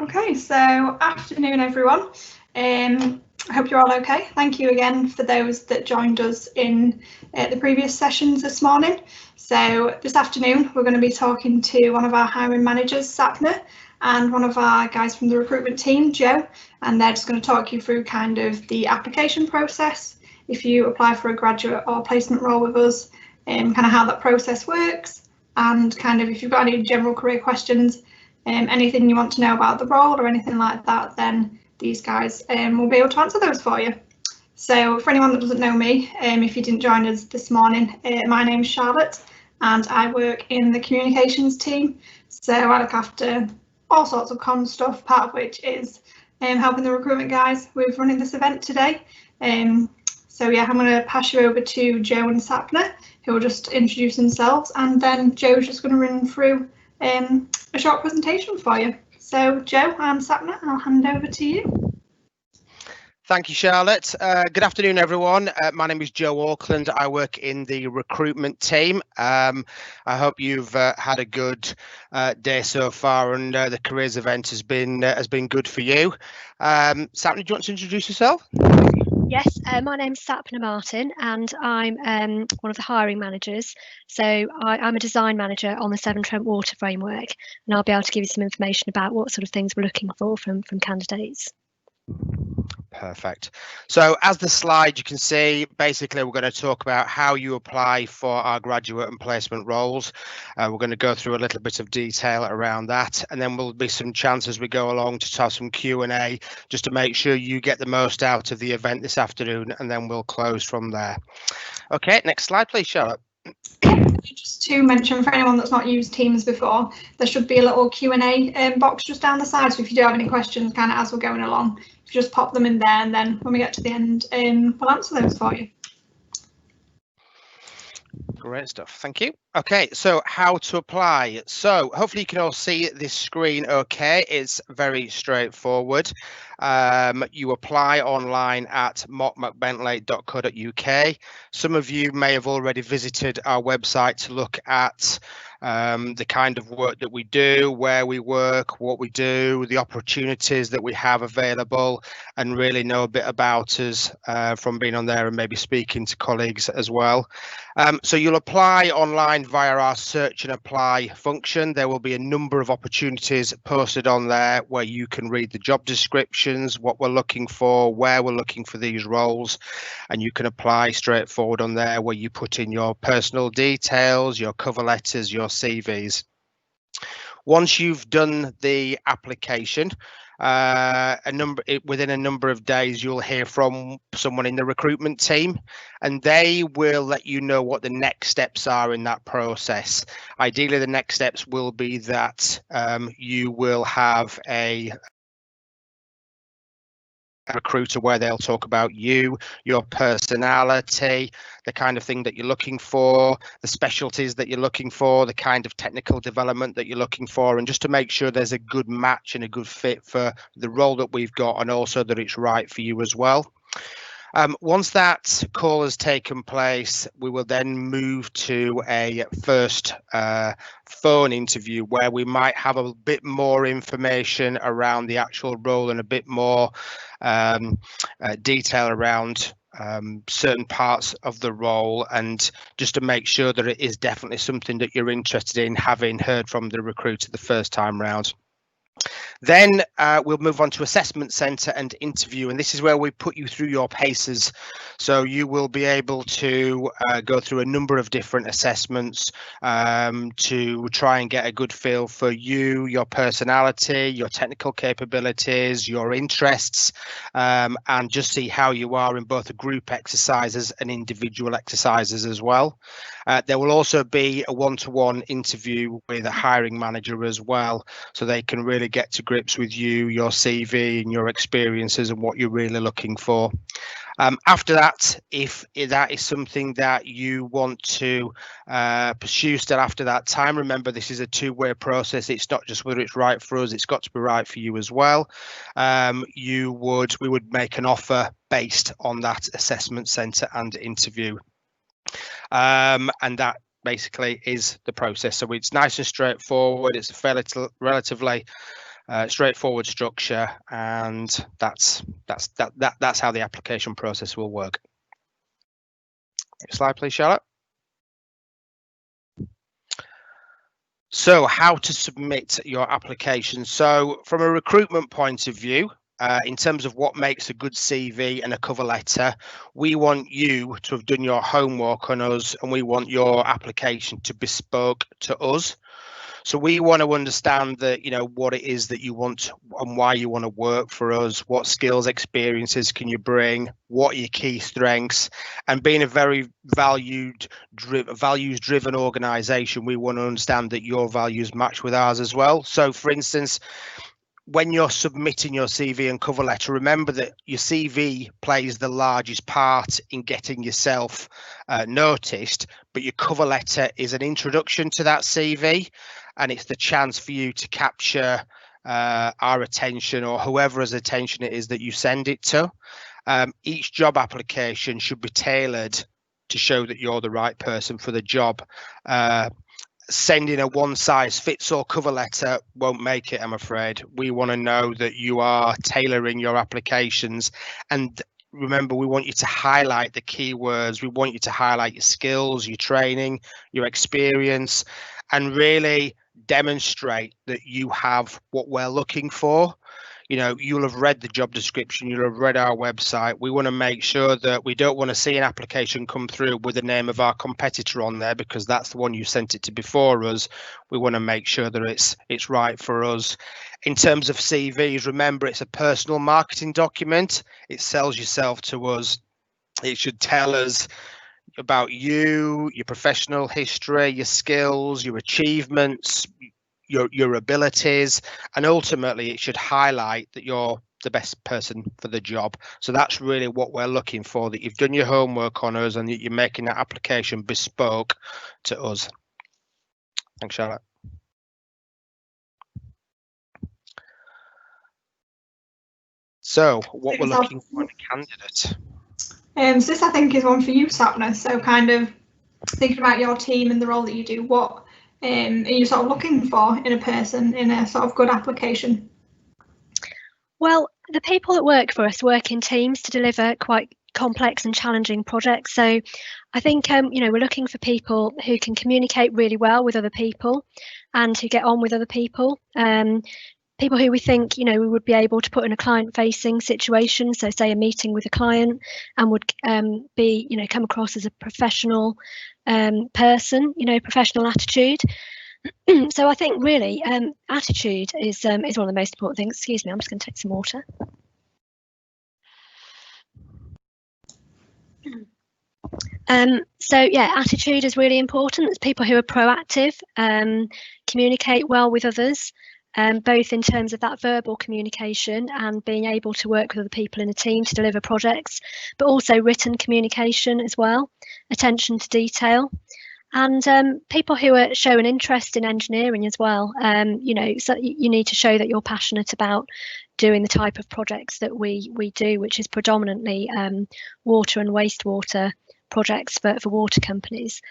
Okay, so afternoon everyone. I hope you're all okay. Thank you again for those that joined us in the previous sessions this morning. So this afternoon we're going to be talking to one of our hiring managers, Sapna, and one of our guys from the recruitment team, Joe, and they're just going to talk you through kind of the application process if you apply for a graduate or placement role with us, and kind of how that process works, and kind of if you've got any general career questions, anything you want to know about the role or anything like that, then these guys will be able to answer those for you. So for anyone that doesn't know me, if you didn't join us this morning, my name's Charlotte and I work in the communications team. So I look after all sorts of comm stuff, part of which is helping the recruitment guys with running this event today. So yeah, I'm going to pass you over to Joe and Sapna, who will just introduce themselves, and then Joe's just going to run through a short presentation for you. So Joe and Sapna, I'll hand over to you. Thank you, Charlotte. Good afternoon, everyone. My name is Joe Auckland. I work in the recruitment team. I hope you've had a good day so far, and the careers event has been good for you. Sapna, do you want to introduce yourself? Yes, my name's Sapna Martin and I'm one of the hiring managers. So I'm a design manager on the Severn Trent Water Framework, and I'll be able to give you some information about what sort of things we're looking for from candidates. Perfect. So as the slide you can see, basically we're going to talk about how you apply for our graduate and placement roles. We're going to go through a little bit of detail around that, and then there'll be some chance as we go along to have some Q&A just to make sure you get the most out of the event this afternoon, and then we'll close from there. Okay, next slide please, Charlotte. Just to mention for anyone that's not used Teams before, there should be a little Q&A box just down the side, so if you do have any questions kind of as we're going along, you just pop them in there, and then when we get to the end we'll answer those for you. Great stuff, thank you. Okay, so how to apply. So hopefully you can all see this screen okay. It's very straightforward. You apply online at mottmcbentley.co.uk. Some of you may have already visited our website to look at the kind of work that we do, where we work, what we do, the opportunities that we have available, and really know a bit about us from being on there and maybe speaking to colleagues as well. So you'll apply online via our search and apply function. There will be a number of opportunities posted on there where you can read the job descriptions, what we're looking for, where we're looking for these roles, and you can apply straightforward on there where you put in your personal details, your cover letters, your CVs. Once you've done the application, within a number of days you'll hear from someone in the recruitment team, and they will let you know what the next steps are in that process. Ideally the next steps will be that you will have a recruiter where they'll talk about you, your personality, the kind of thing that you're looking for, the specialties that you're looking for, the kind of technical development that you're looking for, and just to make sure there's a good match and a good fit for the role that we've got, and also that it's right for you as well. Once that call has taken place, we will then move to a first phone interview where we might have a bit more information around the actual role and a bit more detail around certain parts of the role, and just to make sure that it is definitely something that you're interested in, having heard from the recruiter the first time round. Then we'll move on to assessment centre and interview, and this is where we put you through your paces. So you will be able to go through a number of different assessments to try and get a good feel for you, your personality, your technical capabilities, your interests, and just see how you are in both the group exercises and individual exercises as well. There will also be a one-to-one interview with a hiring manager as well, so they can really get to grips with you, your CV and your experiences and what you're really looking for. After that, if that is something that you want to pursue still after that time, remember this is a two-way process. It's not just whether it's right for us, it's got to be right for you as well. We would make an offer based on that assessment centre and interview. And that basically is the process. So it's nice and straightforward. It's a relatively straightforward structure, and that's how the application process will work. Next slide, please, Charlotte. So how to submit your application. So from a recruitment point of view, in terms of what makes a good CV and a cover letter, we want you to have done your homework on us, and we want your application to be bespoke to us. So we want to understand that, what it is that you want and why you want to work for us, what skills, experiences can you bring, what are your key strengths, and being a very values-driven organisation, we want to understand that your values match with ours as well. So for instance, when you're submitting your CV and cover letter, remember that your CV plays the largest part in getting yourself noticed, but your cover letter is an introduction to that CV, and it's the chance for you to capture our attention, or whoever's attention it is that you send it to. Each job application should be tailored to show that you're the right person for the job. Sending a one-size-fits-all cover letter won't make it, I'm afraid. We want to know that you are tailoring your applications, and remember, we want you to highlight the keywords. We want you to highlight your skills, your training, your experience, and really demonstrate that you have what we're looking for. You'll have read the job description, you'll have read our website. We want to make sure that we don't want to see an application come through with the name of our competitor on there, because that's the one you sent it to before us. We want to make sure that it's right for us. In terms of CVs, remember, it's a personal marketing document. It sells yourself to us. It should tell us about you, your professional history, your skills, your achievements, your abilities, and ultimately it should highlight that you're the best person for the job. So that's really what we're looking for, that you've done your homework on us and that you're making that application bespoke to us. Thanks, Charlotte. So what we're looking for in a candidate. So this, I think, is one for you, Sapna. So kind of thinking about your team and the role that you do, what are you sort of looking for in a person in a sort of good application? Well, the people that work for us work in teams to deliver quite complex and challenging projects. So I think, we're looking for people who can communicate really well with other people and who get on with other people. People who we think, we would be able to put in a client-facing situation. So say a meeting with a client, and would be, come across as a professional person, professional attitude. So I think really attitude is one of the most important things. Excuse me, I'm just going to take some water. So yeah, attitude is really important. It's people who are proactive, communicate well with others, both in terms of that verbal communication and being able to work with other people in a team to deliver projects, but also written communication as well, attention to detail. And people who are show an interest in engineering as well. So you need to show that you're passionate about doing the type of projects that we do, which is predominantly water and wastewater projects for water companies.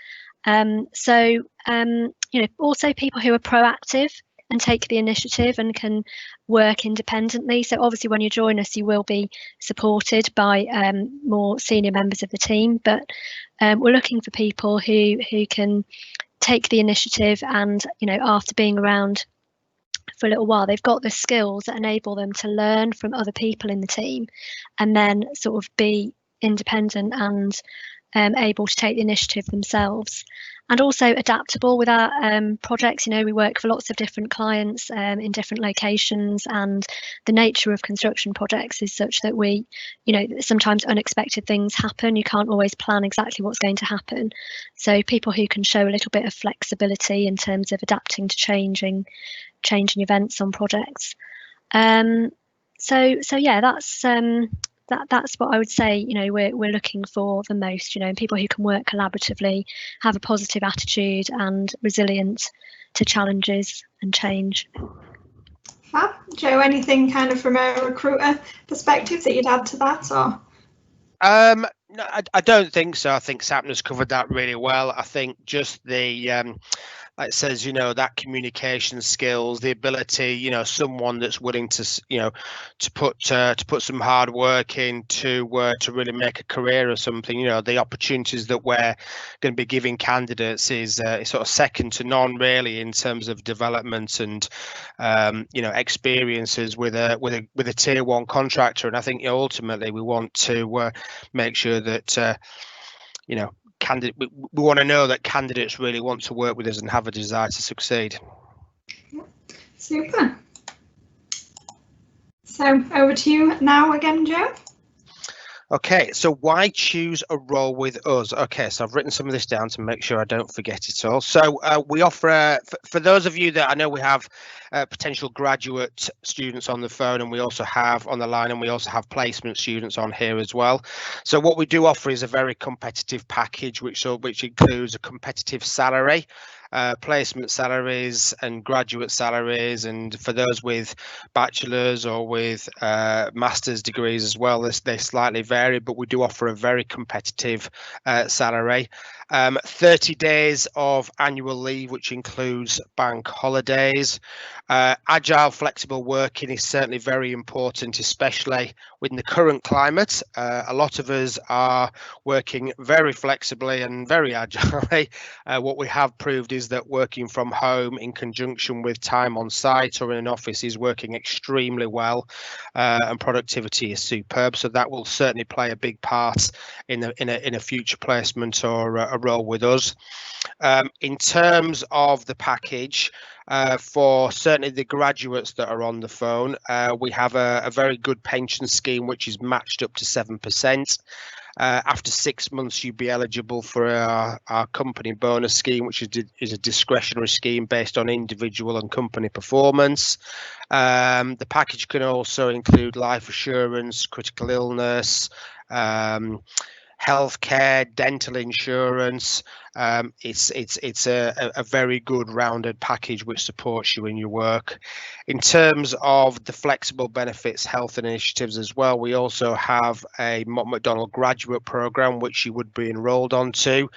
Also people who are proactive and take the initiative and can work independently. So obviously when you join us, you will be supported by more senior members of the team, but we're looking for people who can take the initiative and, after being around for a little while, they've got the skills that enable them to learn from other people in the team and then sort of be independent and able to take the initiative themselves. And also adaptable with our projects. We work for lots of different clients in different locations, and the nature of construction projects is such that we, sometimes unexpected things happen. You can't always plan exactly what's going to happen. So people who can show a little bit of flexibility in terms of adapting to changing events on projects. So yeah, that's what I would say, we're looking for the most, people who can work collaboratively, have a positive attitude and resilient to challenges and change. Fab. Joe, anything kind of from a recruiter perspective that you'd add to that? Or? No, I don't think so. I think Sapna's covered that really well. I think just the it says, that communication skills, the ability, someone that's willing to, to put some hard work in to really make a career of something. The opportunities that we're going to be giving candidates is sort of second to none, really, in terms of development and experiences with a tier 1 contractor. And I think ultimately we want to make sure that we want to know that candidates really want to work with us and have a desire to succeed. Super. So over to you now again, Joe. Okay, so why choose a role with us? Okay, so I've written some of this down to make sure I don't forget it all. So we offer, for those of you that I know we have potential graduate students on the phone, and we also have on the line, and we also have placement students on here as well. So what we do offer is a very competitive package, which includes a competitive salary, placement salaries and graduate salaries, and for those with bachelor's or with master's degrees as well, they slightly vary, but we do offer a very competitive salary. 30 days of annual leave, which includes bank holidays. Agile, flexible working is certainly very important, especially in the current climate. A lot of us are working very flexibly and very agilely. What we have proved is that working from home in conjunction with time on site or in an office is working extremely well, and productivity is superb. So that will certainly play a big part in a future placement or a role with us. In terms of the package, for certainly the graduates that are on the phone, we have a very good pension scheme which is matched up to 7%. After 6 months, you'd be eligible for our company bonus scheme, which is a discretionary scheme based on individual and company performance. The package can also include life assurance, critical illness, healthcare, dental insurance. It's a very good rounded package which supports you in your work. In terms of the flexible benefits, health initiatives as well, we also have a Mott MacDonald graduate program which you would be enrolled onto.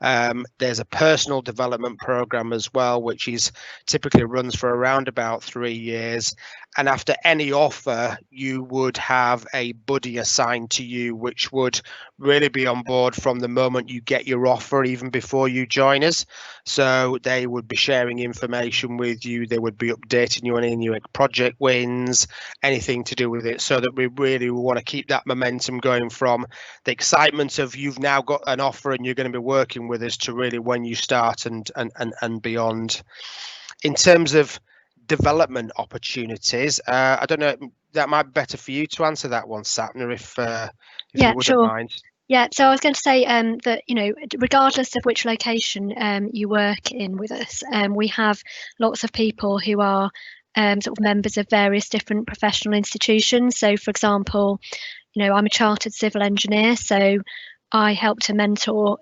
There's a personal development program as well, which is typically runs for around about 3 years. And after any offer, you would have a buddy assigned to you, which would really be on board from the moment you get your offer, even before you join us. So they would be sharing information with you. They would be updating you on any new project wins, anything to do with it, so that we really want to keep that momentum going from the excitement of you've now got an offer and you're going to be working with us to really when you start and beyond. In terms of development opportunities, I don't know, that might be better for you to answer that one, Sapna, if you wouldn't sure. mind. Yeah, so I was going to say that, regardless of which location you work in with us, we have lots of people who are sort of members of various different professional institutions. So, for example, I'm a chartered civil engineer, so I help to mentor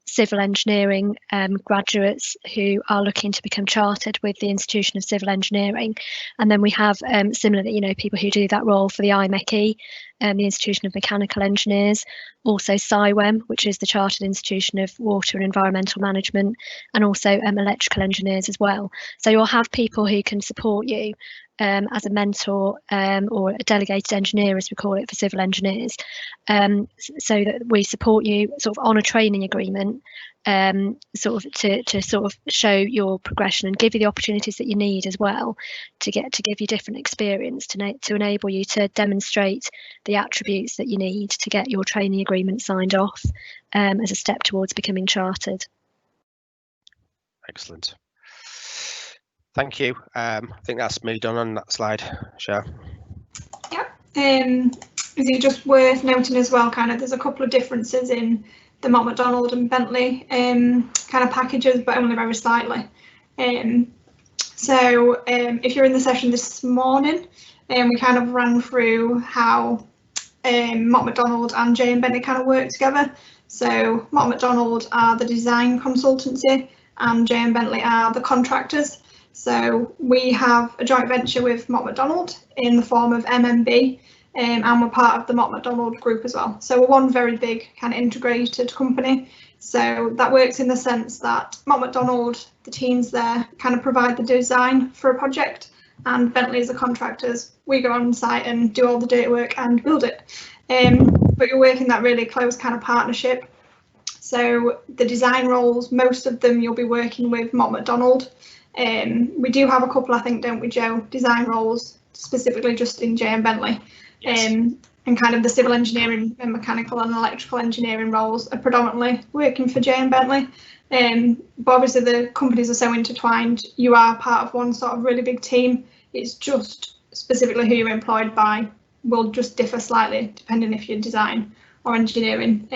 civil engineering graduates who are looking to become chartered with the Institution of Civil Engineering. And then we have similarly, people who do that role for the IMechE, the Institution of Mechanical Engineers, also CIWEM, which is the Chartered Institution of Water and Environmental Management, and also electrical engineers as well. So you'll have people who can support you as a mentor or a delegated engineer, as we call it, for civil engineers, so that we support you sort of on a training agreement, sort of to sort of show your progression and give you the opportunities that you need as well to give you different experience to enable you to demonstrate the attributes that you need to get your training agreement signed off as a step towards becoming chartered. Excellent. Thank you. I think that's me done on that slide, Cher. Yeah. Is it just worth noting as well, kind of, there's a couple of differences in the Mott MacDonald and Bentley kind of packages, but only very slightly. So if you're in the session this morning, we kind of ran through how Mott MacDonald and J and Bentley kind of work together. So Mott MacDonald are the design consultancy and J and Bentley are the contractors. So we have a joint venture with Mott MacDonald in the form of MMB, and we're part of the Mott MacDonald group as well. So we're one very big kind of integrated company. So that works in the sense that Mott MacDonald, the teams there, kind of provide the design for a project, and Bentley as the contractors, we go on site and do all the dirty work and build it. But you're working that really close kind of partnership. So the design roles, most of them you'll be working with Mott MacDonald. We do have a couple, I think, don't we, Joe, design roles specifically just in J and Bentley. Yes. And kind of the civil engineering and mechanical and electrical engineering roles are predominantly working for J and Bentley. But obviously the companies are so intertwined, you are part of one sort of really big team. It's just specifically who you're employed by will just differ slightly depending if you're design or engineering.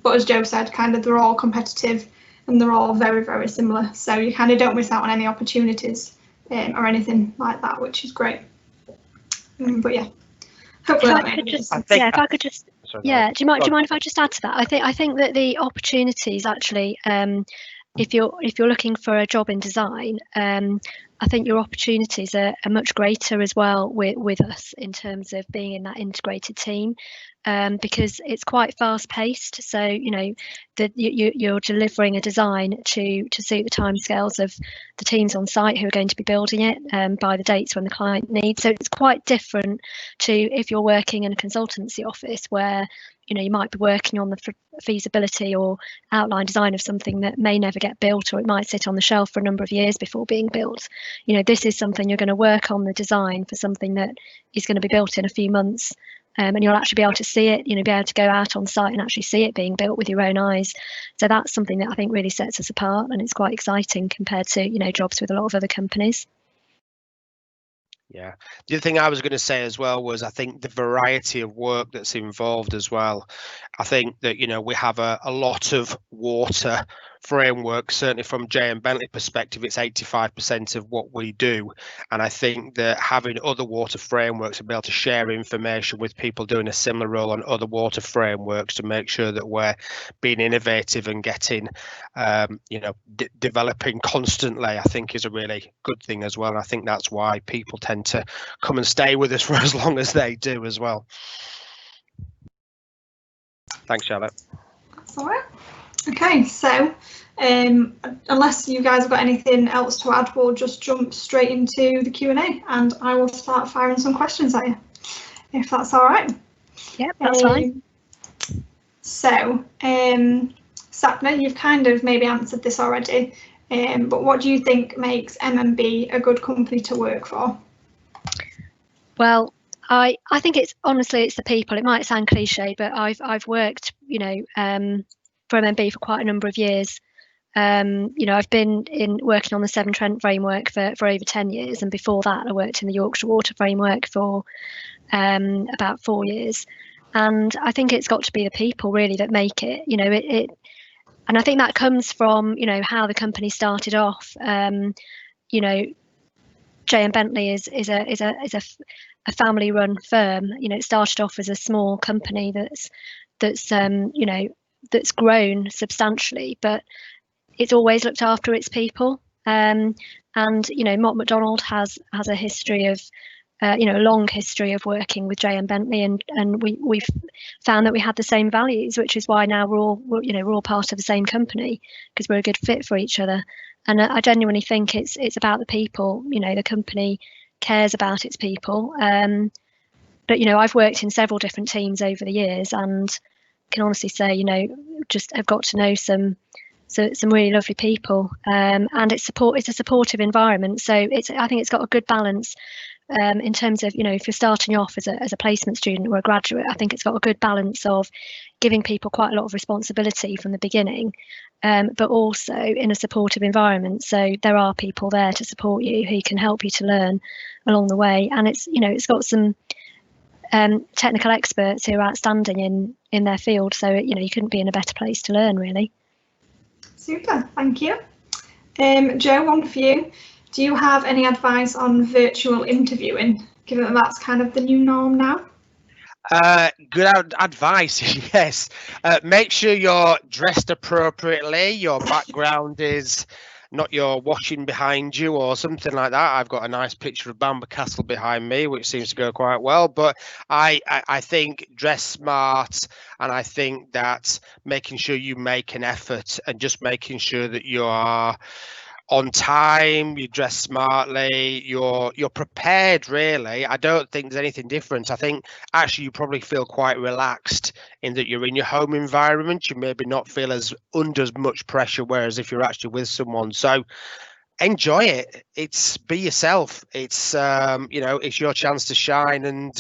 But as Joe said, kind of they're all competitive and they're all very, very similar. So you kind of don't miss out on any opportunities or anything like that, which is great. But yeah. Hopefully if I could just, do you mind if I just add to that? I think that the opportunities actually, if you're looking for a job in design, I think your opportunities are much greater as well with us in terms of being in that integrated team, because it's quite fast paced. So you're delivering a design to suit the timescales of the teams on site who are going to be building it by the dates when the client needs. So it's quite different to if you're working in a consultancy office where you might be working on the feasibility or outline design of something that may never get built, or it might sit on the shelf for a number of years before being built. This is something you're going to work on the design for something that is going to be built in a few months, and you'll actually be able to see it, be able to go out on site and actually see it being built with your own eyes. So that's something that I think really sets us apart, and it's quite exciting compared to jobs with a lot of other companies. Yeah, the other thing I was going to say as well was I think the variety of work that's involved as well. I think that we have a lot of water framework. Certainly from J and Bentley perspective, it's 85% of what we do, and I think that having other water frameworks and be able to share information with people doing a similar role on other water frameworks to make sure that we're being innovative and getting developing constantly, I think is a really good thing as well. And I think that's why people tend to come and stay with us for as long as they do as well. Thanks, Charlotte. That's all right. Okay, so unless you guys have got anything else to add, we'll just jump straight into the Q&A and I will start firing some questions at you, if that's all right. Yeah, that's fine. So, Sapna, you've kind of maybe answered this already, but what do you think makes M&B a good company to work for? Well, I think it's the people. It might sound cliche, but I've worked for M&B for quite a number of years. I've been working on the Severn Trent framework for over 10 years, and before that I worked in the Yorkshire Water framework for about 4 years. And I think it's got to be the people really that make it. And I think that comes from how the company started off. J and Bentley is a family-run firm. It started off as a small company that's grown substantially, but it's always looked after its people. And Mott MacDonald has a history of a long history of working with J and Bentley, and we've found that we had the same values, which is why now we're all part of the same company, because we're a good fit for each other. And I genuinely think it's about the people. The company cares about its people. But I've worked in several different teams over the years, and can honestly say just have got to know some really lovely people. And it's a supportive environment. So I think it's got a good balance. In terms of if you're starting off as a placement student or a graduate, I think it's got a good balance of giving people quite a lot of responsibility from the beginning, but also in a supportive environment. So there are people there to support you who can help you to learn along the way, and it's got some technical experts who are outstanding in their field. So you couldn't be in a better place to learn, really. Super, thank you. Joe, one for you. Do you have any advice on virtual interviewing, given that that's kind of the new norm now? Good advice, yes. Make sure you're dressed appropriately, your background is not your washing behind you or something like that. I've got a nice picture of Bamber Castle behind me, which seems to go quite well. But I think dress smart, and I think that making sure you make an effort and just making sure that you are on time, you dress smartly, you're prepared. Really, I don't think there's anything different. I think actually you probably feel quite relaxed in that you're in your home environment. You maybe not feel as under as much pressure, whereas if you're actually with someone. So enjoy it. It's be yourself. It's it's your chance to shine and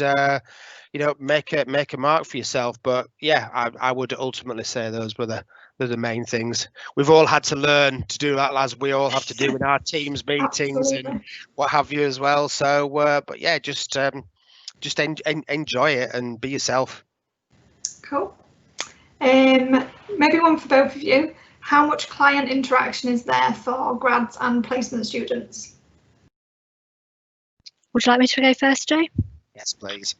make a mark for yourself. But yeah, I would ultimately say those were the main things. We've all had to learn to do that, as we all have to do in our teams meetings and what have you as well. So but yeah, just enjoy it and be yourself. Cool. Maybe one for both of you. How much client interaction is there for grads and placement students? Would you like me to go first, Jo? Yes, please.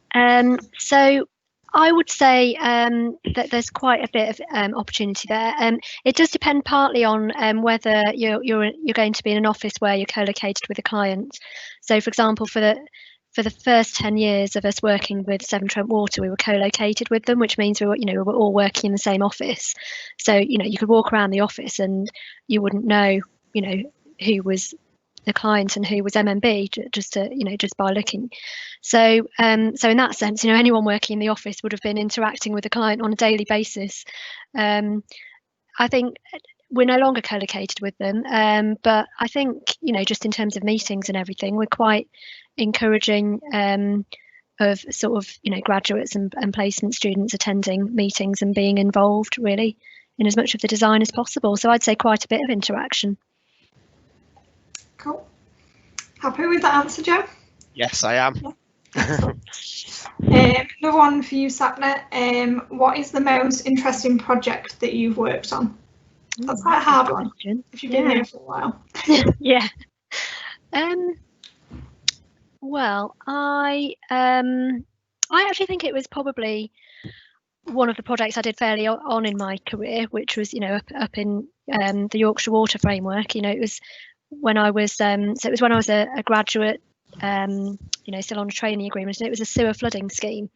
So I would say that there's quite a bit of opportunity there. It does depend partly on whether you're going to be in an office where you're co-located with a client. So, for example, for the first 10 years of us working with Severn Trent Water, we were co-located with them, which means we were all working in the same office. So you could walk around the office and you wouldn't know who was the client and who was MMB just by looking. So so in that sense, anyone working in the office would have been interacting with the client on a daily basis. I think we're no longer co-located with them, but I think just in terms of meetings and everything, we're quite encouraging of sort of graduates and placement students attending meetings and being involved really in as much of the design as possible. So I'd say quite a bit of interaction. Cool. Happy with that answer, Jo? Yes, I am. Yeah. Another one for you, Sapna. What is the most interesting project that you've worked on? That's quite a hard one if you've been here for a while. Yeah. Well, I actually think it was probably one of the projects I did fairly on in my career, which was up in the Yorkshire Water Framework. It was when I was a graduate, still on a training agreement, and it was a sewer flooding scheme.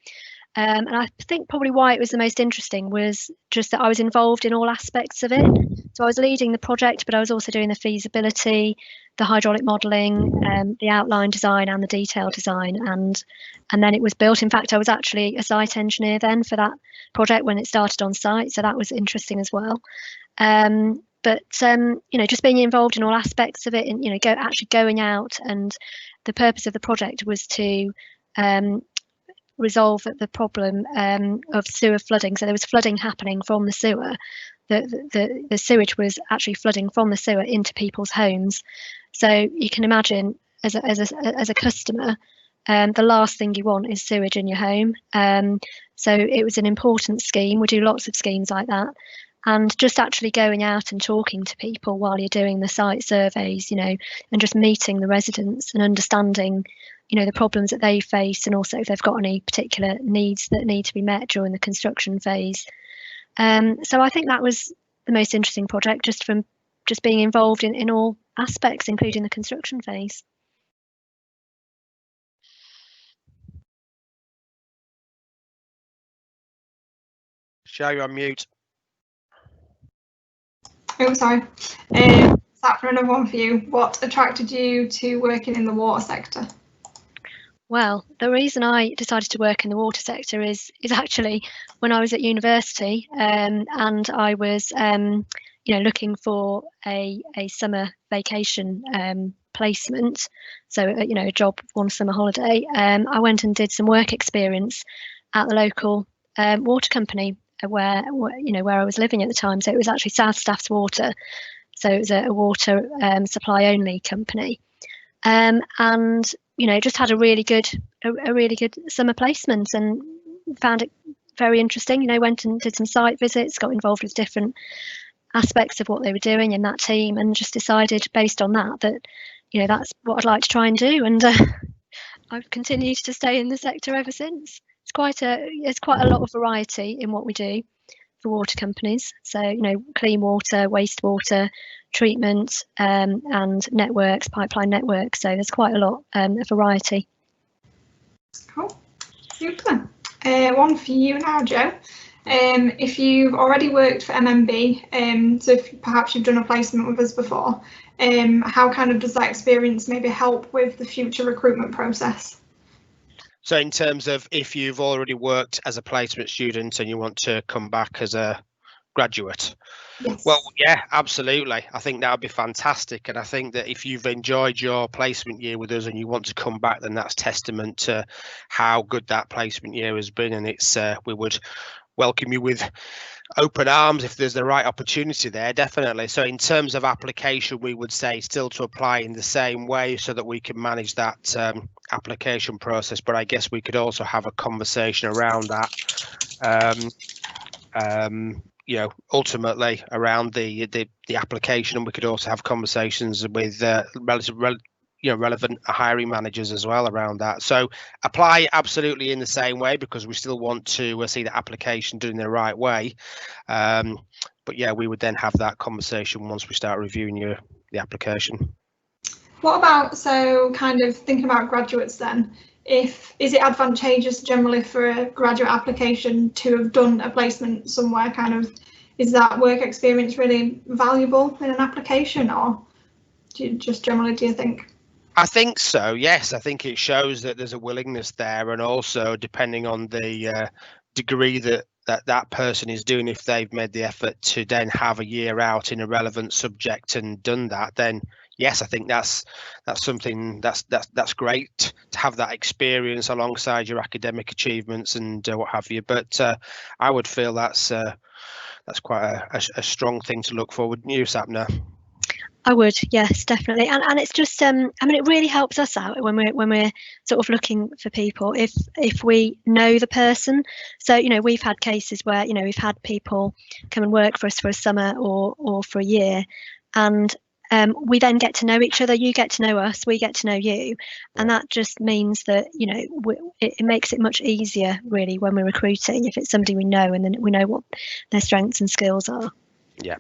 And I think probably why it was the most interesting was just that I was involved in all aspects of it. So I was leading the project, but I was also doing the feasibility, the hydraulic modelling, the outline design and the detail design. And then it was built. In fact, I was actually a site engineer then for that project when it started on site. So that was interesting as well. But just being involved in all aspects of it and, actually going out, and the purpose of the project was to resolve the problem of sewer flooding. So there was flooding happening from the sewer. The sewage was actually flooding from the sewer into people's homes. So you can imagine as a customer, the last thing you want is sewage in your home. So it was an important scheme. We do lots of schemes like that. And just actually going out and talking to people while you're doing the site surveys, and just meeting the residents and understanding, the problems that they face, and also if they've got any particular needs that need to be met during the construction phase. So I think that was the most interesting project, just from just being involved in all aspects, including the construction phase. Show you on mute. Oh, sorry. Sapna, another one for you. What attracted you to working in the water sector? Well, the reason I decided to work in the water sector is actually when I was at university, and I was looking for a summer vacation placement, so a job, one summer holiday. I went and did some work experience at the local water company where I was living at the time. So it was actually South Staffs Water, so it was a water supply only company, and just had a really good summer placement and found it very interesting. Went and did some site visits, got involved with different aspects of what they were doing in that team, and just decided based on that that's what I'd like to try and do. And I've continued to stay in the sector ever since. There's quite a lot of variety in what we do. water companies. So, you know, clean water, wastewater, treatment, and networks, pipeline networks. So there's quite a lot of variety. Cool, super. One for you now, Jo. If you've already worked for MMB, so if perhaps you've done a placement with us before, how kind of does that experience maybe help with the future recruitment process? So in terms of if you've already worked as a placement student and you want to come back as a graduate? Yes. Well, yeah, absolutely. I think that would be fantastic. And I think that if you've enjoyed your placement year with us and you want to come back, then that's testament to how good that placement year has been. And it's we would welcome you with open arms if there's the right opportunity there, definitely. So in terms of application, we would say still to apply in the same way so that we can manage that application process. But I guess we could also have a conversation around that. You know, ultimately around the application, and we could also have conversations with relevant hiring managers as well around that. So apply absolutely in the same way, because we still want to see the application done in the right way. But yeah, we would then have that conversation once we start reviewing the application. What about, so kind of thinking about graduates then, is it advantageous generally for a graduate application to have done a placement somewhere? Kind of, is that work experience really valuable in an application, or do you think? I think so, yes. I think it shows that there's a willingness there, and also depending on the degree that person is doing, if they've made the effort to then have a year out in a relevant subject and done that, then yes, I think that's something that's great to have that experience alongside your academic achievements and what have you. But I would feel that's quite a strong thing to look forward to, Sapna. I would, yes, definitely, and it's just I mean, it really helps us out when we're sort of looking for people if we know the person. So, you know, we've had cases where, you know, we've had people come and work for us for a summer or for a year, and we then get to know each other. You get to know us, we get to know you, and that just means that, you know, it makes it much easier really when we're recruiting if it's somebody we know, and then we know what their strengths and skills are. Yeah.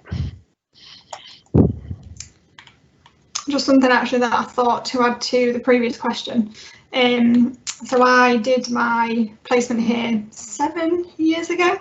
Just something actually that I thought to add to the previous question. So I did my placement here 7 years ago.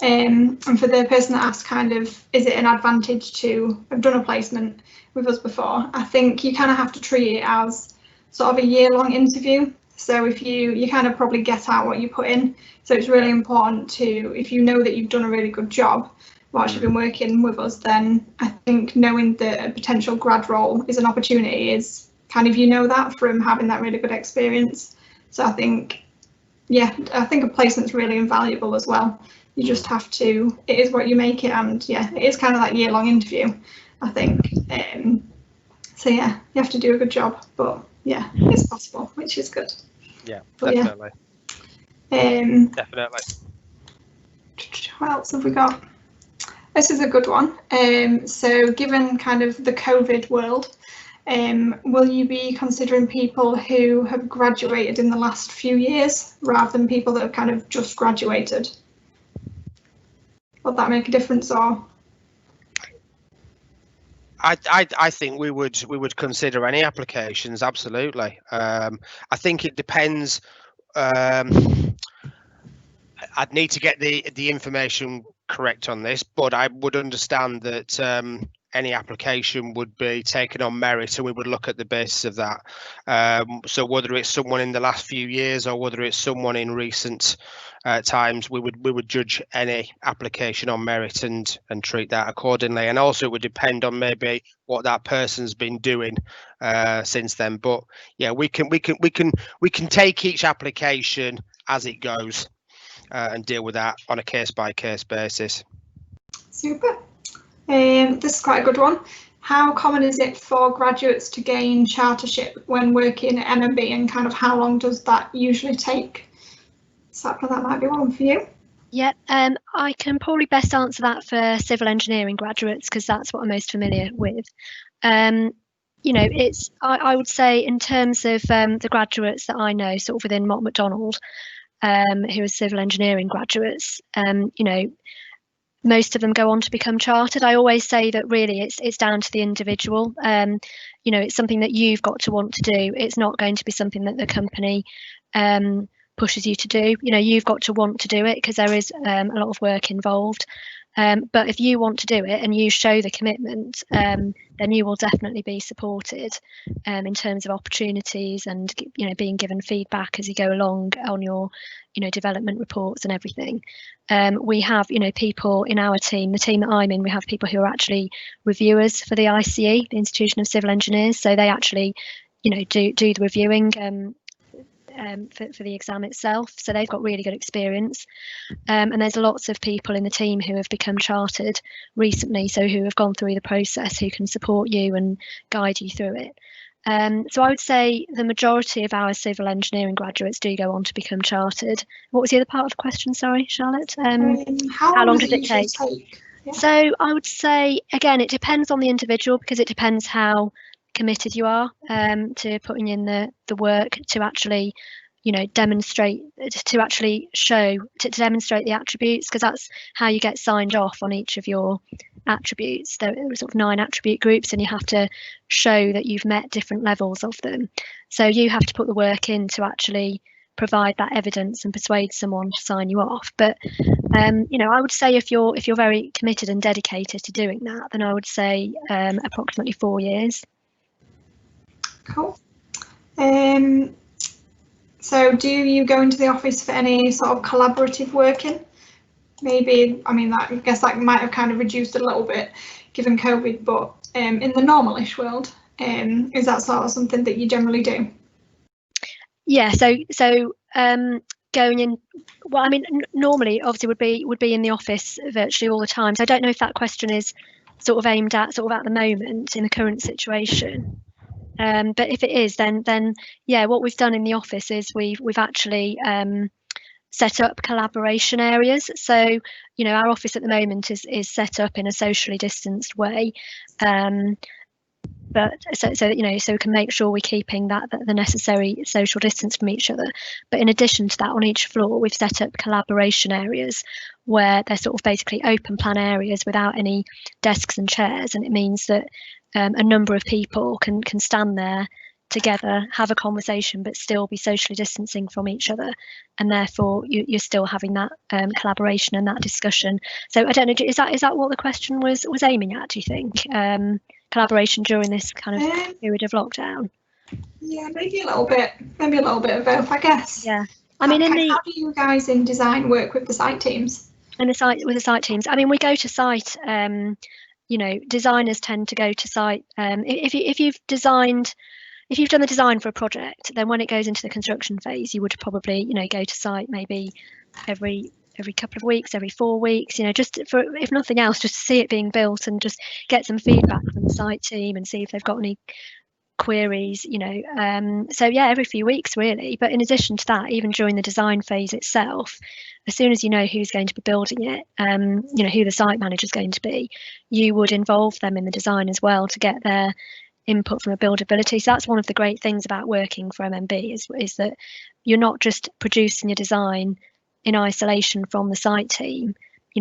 And for the person that asked kind of, is it an advantage to have done a placement with us before? I think you kind of have to treat it as sort of a year-long interview. So if you kind of probably get out what you put in. So it's really important to, if you know that you've done a really good job whilst you've been working with us, then I think knowing that a potential grad role is an opportunity is kind of, you know, that from having that really good experience. So I think, yeah, I think a placement's really invaluable as well. You just have to, it is what you make it, and yeah, it is kind of that year-long interview, I think. So yeah, you have to do a good job, but yeah, it's possible, which is good. Yeah, but definitely. Yeah. Definitely. What else have we got? This is a good one. So given kind of the COVID world, will you be considering people who have graduated in the last few years rather than people that have kind of just graduated? Would that make a difference, or? I think we would consider any applications, absolutely. I think it depends. I'd need to get the information correct on this, but I would understand that any application would be taken on merit, and we would look at the basis of that. So whether it's someone in the last few years or whether it's someone in recent times, we would judge any application on merit and treat that accordingly. And also it would depend on maybe what that person's been doing since then. But yeah, we can take each application as it goes and deal with that on a case-by-case basis. Super. This is quite a good one. How common is it for graduates to gain chartership when working at MMB, and kind of how long does that usually take? Sapna, that might be one for you. Yeah, I can probably best answer that for civil engineering graduates, because that's what I'm most familiar with. You know, it's I would say in terms of the graduates that I know, sort of within Mott MacDonald, who are civil engineering graduates, you know, most of them go on to become chartered. I always say that really it's down to the individual. It's something that you've got to want to do. It's not going to be something that the company pushes you to do. You've got to want to do it, because there is a lot of work involved. But if you want to do it and you show the commitment, then you will definitely be supported in terms of opportunities and being given feedback as you go along on your development reports and everything. We have people in our team, the team that I'm in, we have people who are actually reviewers for the ICE, the Institution of Civil Engineers. So they actually do the reviewing for the exam itself. So they've got really good experience. And there's lots of people in the team who have become chartered recently, so who have gone through the process, who can support you and guide you through it. So I would say the majority of our civil engineering graduates do go on to become chartered. What was the other part of the question? Sorry, Charlotte. How long does it take? Yeah. So I would say, again, it depends on the individual, because it depends how committed you are to putting in the work to actually demonstrate, to actually show, to demonstrate the attributes, because that's how you get signed off on each of your attributes. There are sort of 9 attribute groups, and you have to show that you've met different levels of them. So you have to put the work in to actually provide that evidence and persuade someone to sign you off. But I would say if you're very committed and dedicated to doing that, then I would say approximately 4 years. Cool. So do you go into the office for any sort of collaborative working? Maybe, I guess that might have kind of reduced a little bit given COVID, but in the normalish world, is that sort of something that you generally do? Yeah, so going in, well, normally obviously would be in the office virtually all the time. So I don't know if that question is sort of aimed at the moment in the current situation. But if it is, then yeah, what we've done in the office is we've actually set up collaboration areas. So our office at the moment is set up in a socially distanced way, but so we can make sure we're keeping the necessary social distance from each other. But in addition to that, on each floor we've set up collaboration areas where they're sort of basically open plan areas without any desks and chairs, and it means that a number of people can stand there together, have a conversation, but still be socially distancing from each other, and therefore you're still having that collaboration and that discussion. So I don't know, is that what the question was aiming at, do you think? Collaboration during this kind of period of lockdown? Yeah, maybe a little bit of both, I guess. Yeah, how do you guys in design work with the site teams? With the site teams, we go to site. Designers tend to go to site. If you've done the design for a project, then when it goes into the construction phase, you would probably go to site maybe every couple of weeks, every 4 weeks, just for, if nothing else, just to see it being built and just get some feedback from the site team and see if they've got any queries. So yeah, every few weeks really. But in addition to that, even during the design phase itself, as soon as you know who's going to be building it, who the site manager is going to be, you would involve them in the design as well to get their input from a buildability. So that's one of the great things about working for MMB is that you're not just producing your design in isolation from the site team.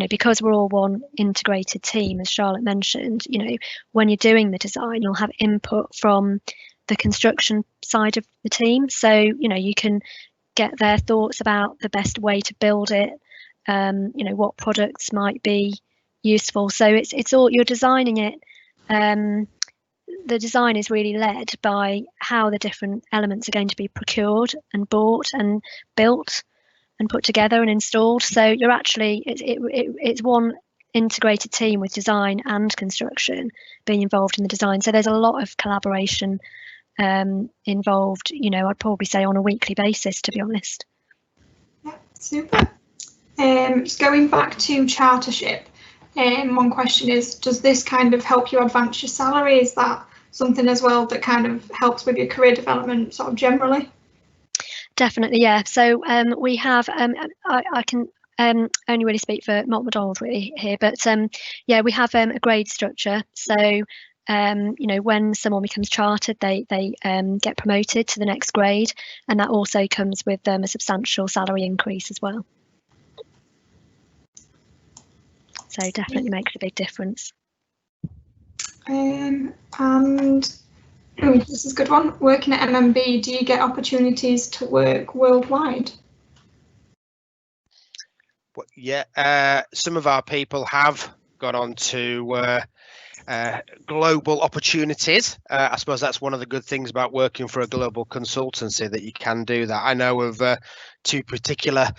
Because we're all one integrated team, as Charlotte mentioned, when you're doing the design, you'll have input from the construction side of the team. So, you can get their thoughts about the best way to build it, what products might be useful. So it's all, you're designing it. The design is really led by how the different elements are going to be procured and bought and built and put together and installed. So you're actually, it's one integrated team with design and construction being involved in the design. So there's a lot of collaboration involved, I'd probably say on a weekly basis, to be honest. Yeah, super. Just going back to chartership, one question is, does this kind of help you advance your salary? Is that something as well that kind of helps with your career development sort of generally? Definitely, yeah. So we have, I can only really speak for Mott MacDonald really here, but yeah, we have a grade structure. So when someone becomes chartered, they get promoted to the next grade, and that also comes with a substantial salary increase as well. So definitely makes a big difference. And this is a good one. Working at MMB, do you get opportunities to work worldwide? Yeah, some of our people have gone on to global opportunities. I suppose that's one of the good things about working for a global consultancy, that you can do that. I know of 2 particular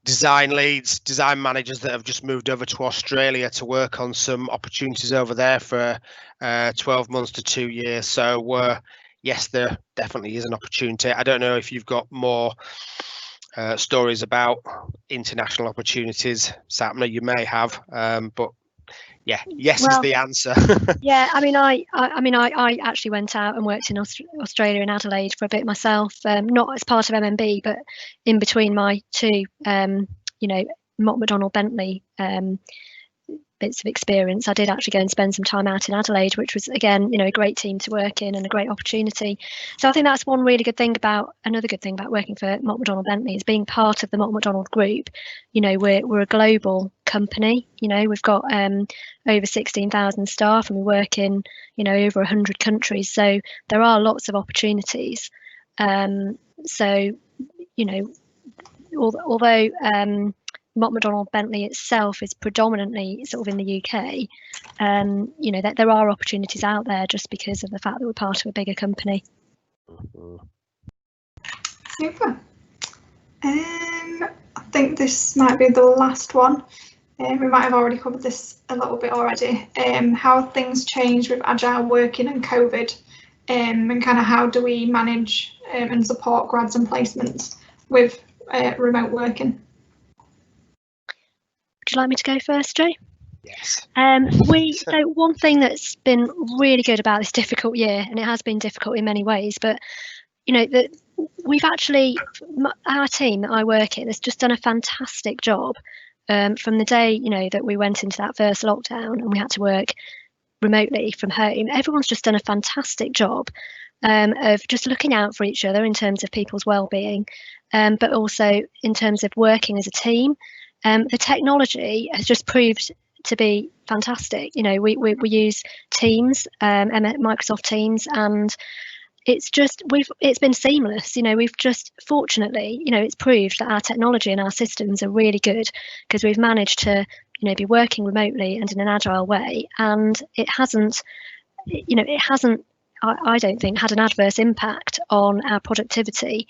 design leads, design managers that have just moved over to Australia to work on some opportunities over there for 12 months to 2 years. So yes, there definitely is an opportunity. I don't know if you've got more stories about international opportunities, Sapna. You may have, but yeah, yes is the answer. Yeah, I mean, I actually went out and worked in Australia in Adelaide for a bit myself, not as part of MMB, but in between my 2, Mott McDonald Bentley bits of experience. I did actually go and spend some time out in Adelaide, which was, again, a great team to work in and a great opportunity. So I think that's one really good thing another good thing about working for Mott McDonald Bentley is being part of the Mott McDonald group. We're a global company. We've got over 16,000 staff, and we work in over 100 countries. So there are lots of opportunities. Although Mott McDonald Bentley itself is predominantly sort of in the UK, that there are opportunities out there just because of the fact that we're part of a bigger company. Super. I think this might be the last one. We might have already covered this a little bit already. How have things changed with agile working and COVID, and kind of how do we manage and support grads and placements with remote working? Would you like me to go first, Joe? Yes. So one thing that's been really good about this difficult year, and it has been difficult in many ways, but that we've actually, our team that I work in has just done a fantastic job from the day that we went into that first lockdown and we had to work remotely from home. Everyone's just done a fantastic job of just looking out for each other in terms of people's well-being, but also in terms of working as a team. The technology has just proved to be fantastic. We use Teams, Microsoft Teams, and it's been seamless. We've just, fortunately, it's proved that our technology and our systems are really good because we've managed to be working remotely and in an agile way, and it hasn't I don't think had an adverse impact on our productivity.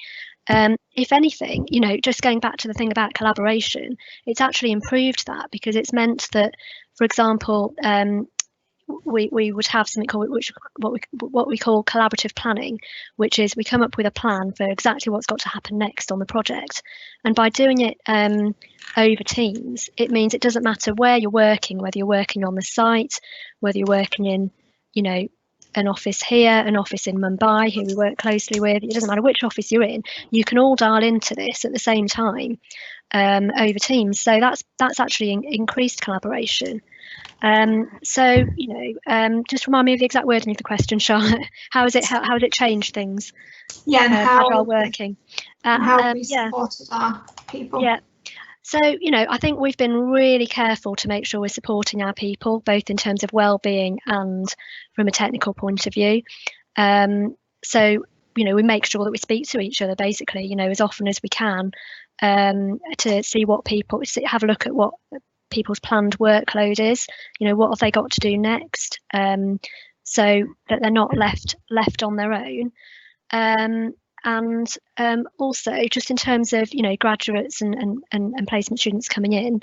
If anything, just going back to the thing about collaboration, it's actually improved that, because it's meant that, for example, we would have something called what we call collaborative planning, which is we come up with a plan for exactly what's got to happen next on the project, and by doing it over Teams, it means it doesn't matter where you're working, whether you're working on the site, whether you're working in an office here, an office in Mumbai, who we work closely with. It doesn't matter which office you're in, you can all dial into this at the same time over Teams. So that's actually increased collaboration. Just remind me of the exact wording of the question, Charlotte. How has it changed things? Yeah, and how agile working. How we supported our people. Yeah. So, I think we've been really careful to make sure we're supporting our people, both in terms of well-being and from a technical point of view. We make sure that we speak to each other, basically, as often as we can, to see have a look at what people's planned workload is. What have they got to do next, so that they're not left on their own. And also just in terms of graduates and placement students coming in,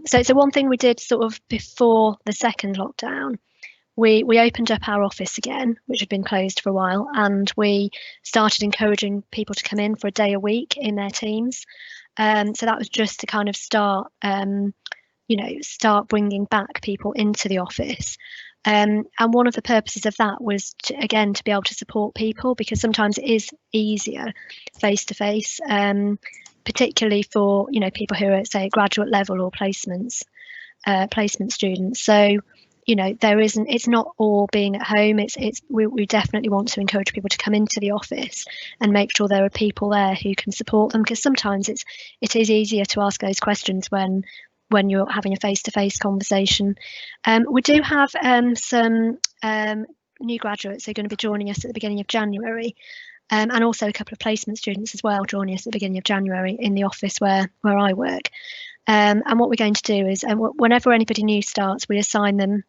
so one thing we did sort of before the second lockdown, we opened up our office again, which had been closed for a while, and we started encouraging people to come in for a day a week in their teams. So that was just to kind of start bringing back people into the office. And one of the purposes of that was to be able to support people, because sometimes it is easier face to face, particularly for people who are, say, at graduate level or placement students. So it's not all being at home. We definitely want to encourage people to come into the office and make sure there are people there who can support them, because sometimes it is easier to ask those questions when when you're having a face-to-face conversation. We do have some new graduates who are going to be joining us at the beginning of January, and also a couple of placement students as well joining us at the beginning of January in the office where I work. And what we're going to do is, whenever anybody new starts, we assign them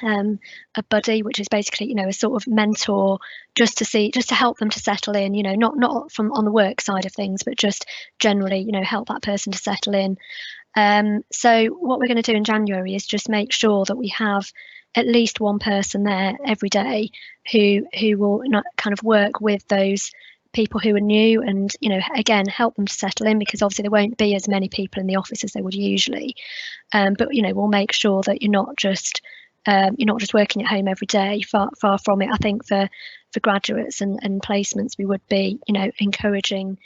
a buddy, which is basically, you know, a sort of mentor, just to help them to settle in, you know, not from on the work side of things, but just generally, you know, help that person to settle in. So what we're going to do in January is just make sure that we have at least one person there every day who will not kind of work with those people who are new, and, you know, again, help them to settle in, because obviously there won't be as many people in the office as there would usually. But, you know, we'll make sure that you're not just working at home every day. Far from it. I think for graduates and placements, we would be, you know, encouraging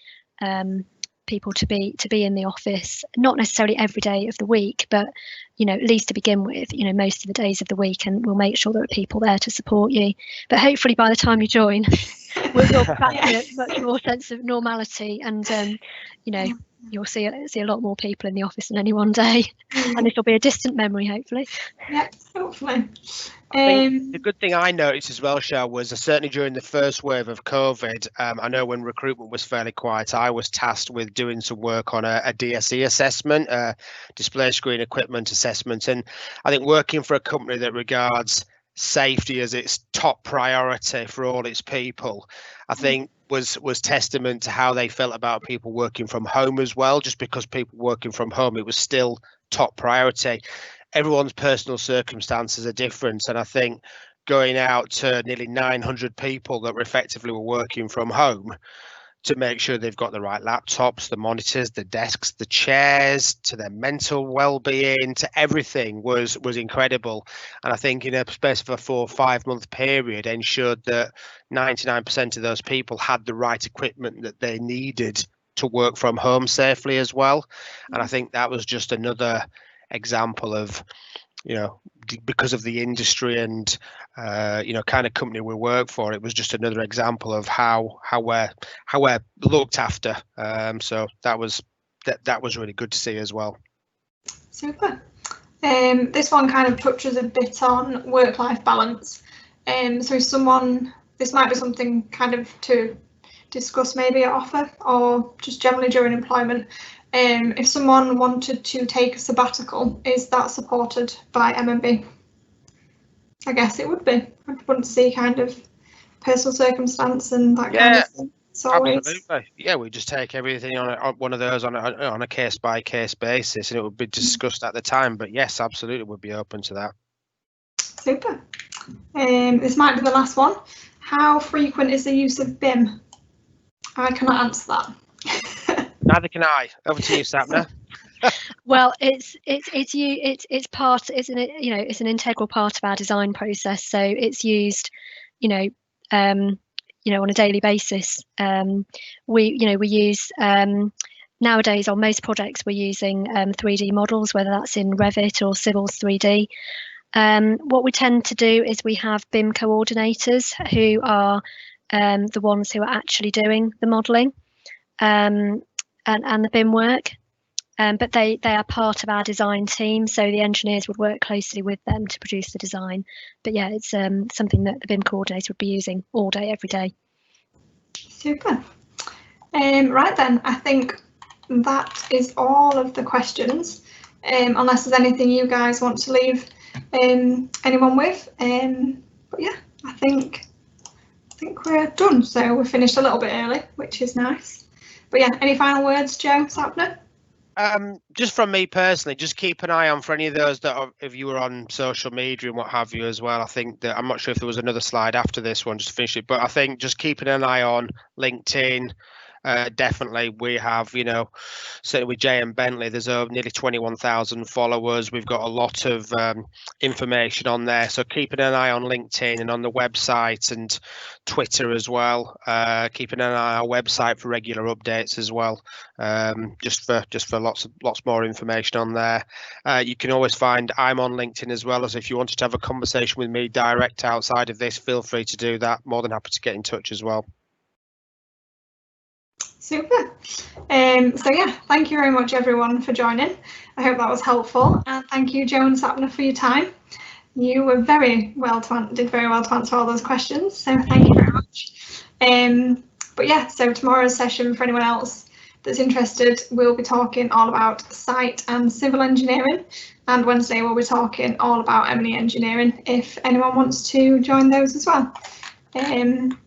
people to be in the office, not necessarily every day of the week, but, you know, at least to begin with, you know, most of the days of the week, and we'll make sure there are people there to support you. But hopefully by the time you join, we'll back to a much more sense of normality, and you know, you'll see a lot more people in the office than any one day, and it'll be a distant memory, hopefully. Yeah, hopefully. I think the good thing I noticed as well, Shell, was certainly during the first wave of COVID, I know when recruitment was fairly quiet, I was tasked with doing some work on a DSE assessment, display screen equipment assessment. And I think working for a company that regards safety as its top priority for all its people, I think was testament to how they felt about people working from home as well. Just because people working from home, it was still top priority. Everyone's personal circumstances are different, and I think going out to nearly 900 people that effectively were working from home to make sure they've got the right laptops, the monitors, the desks, the chairs, to their mental well-being, to everything was incredible. And I think in a space of a 4 or 5 month period ensured that 99% of those people had the right equipment that they needed to work from home safely as well. And I think that was just another example of, you know, because of the industry and you know, kind of company we work for, it was just another example of how we're looked after. So that was really good to see as well. Super. This one kind of touches a bit on work-life balance. So this might be something kind of to discuss maybe at offer or just generally during employment. If someone wanted to take a sabbatical, is that supported by MMB? I guess it would be. I wouldn't see kind of personal circumstance and that kind of thing. Absolutely. Yeah, we just take everything on one of those on a case by case basis, and it would be discussed at the time. But yes, absolutely, would be open to that. Super. This might be the last one. How frequent is the use of BIM? I cannot answer that. Neither can I. Over to you, Sapna. Well, it's part, isn't it? You know, it's an integral part of our design process. So it's used, on a daily basis. We use nowadays on most projects we're using 3D models, whether that's in Revit or Civils 3D. What we tend to do is we have BIM coordinators who are the ones who are actually doing the modelling and the BIM work. But they are part of our design team, so the engineers would work closely with them to produce the design. But yeah, it's something that the BIM coordinator would be using all day, every day. Super. Right then, I think that is all of the questions, unless there's anything you guys want to leave anyone with. But yeah, I think we're done. So we finished a little bit early, which is nice. But yeah, any final words, Joe, Sapna? Just from me personally, just keep an eye on for any of those that are, if you were on social media and what have you as well. I think that I'm not sure if there was another slide after this one just to finish it, but I think just keeping an eye on LinkedIn. Definitely, we have, certainly with Jay and Bentley, there's nearly 21,000 followers. We've got a lot of information on there. So keeping an eye on LinkedIn and on the website and Twitter as well. Keeping an eye on our website for regular updates as well. Just for lots more information on there. You can always find I'm on LinkedIn as well, as if you wanted to have a conversation with me direct outside of this, feel free to do that. More than happy to get in touch as well. Super. So yeah, thank you very much everyone for joining. I hope that was helpful, and thank you, Jo and Sapna, for your time. You were did very well to answer all those questions, so thank you very much. But yeah, so tomorrow's session, for anyone else that's interested, we'll be talking all about site and civil engineering, and Wednesday we'll be talking all about M&E engineering, if anyone wants to join those as well. Hang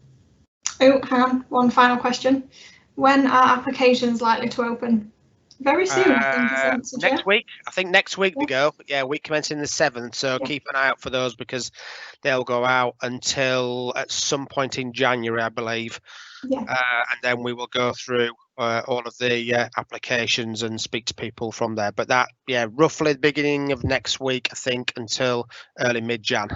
on, one final question. When are applications likely to open? Very soon, I think, is the answer, next Jo? week. I think next week Yeah. they go. Yeah, week commencing the 7th. So Yeah. keep an eye out for those, because they'll go out until at some point in January, I believe. Yeah. And then we will go through all of the applications and speak to people from there. But that, yeah, roughly the beginning of next week, I think, until early mid-Jan.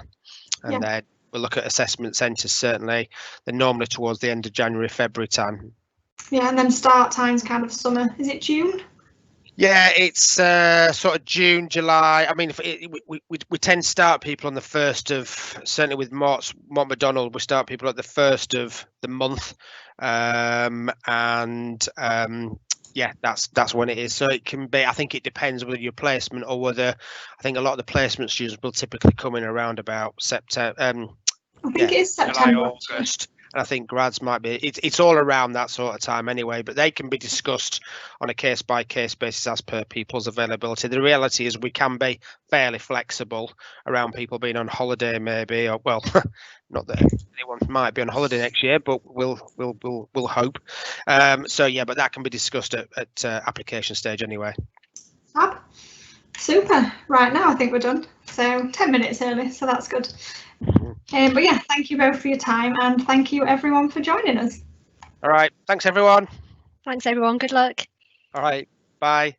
And Yeah. then we'll look at assessment centres, certainly. They're normally towards the end of January, February time. Yeah, and then start time's kind of summer. Is it June? Yeah, it's sort of June, July. I mean, we tend to start people on the 1st of, certainly with Mott MacDonald, we start people at the 1st of the month. Yeah, that's when it is. So it can be, I think it depends whether your placement or whether, I think a lot of the placement students will typically come in around about September. I think it is September. July, August. And I think grads might be, it's all around that sort of time anyway, but they can be discussed on a case by case basis as per people's availability. The reality is we can be fairly flexible around people being on holiday maybe, or well, not that anyone might be on holiday next year, but we'll hope. So yeah, but that can be discussed at application stage anyway. Fab. Super. Right, now I think we're done. So 10 minutes early, so that's good. But yeah, thank you both for your time, and thank you everyone for joining us. All right. Thanks, everyone. Thanks, everyone. Good luck. All right. Bye.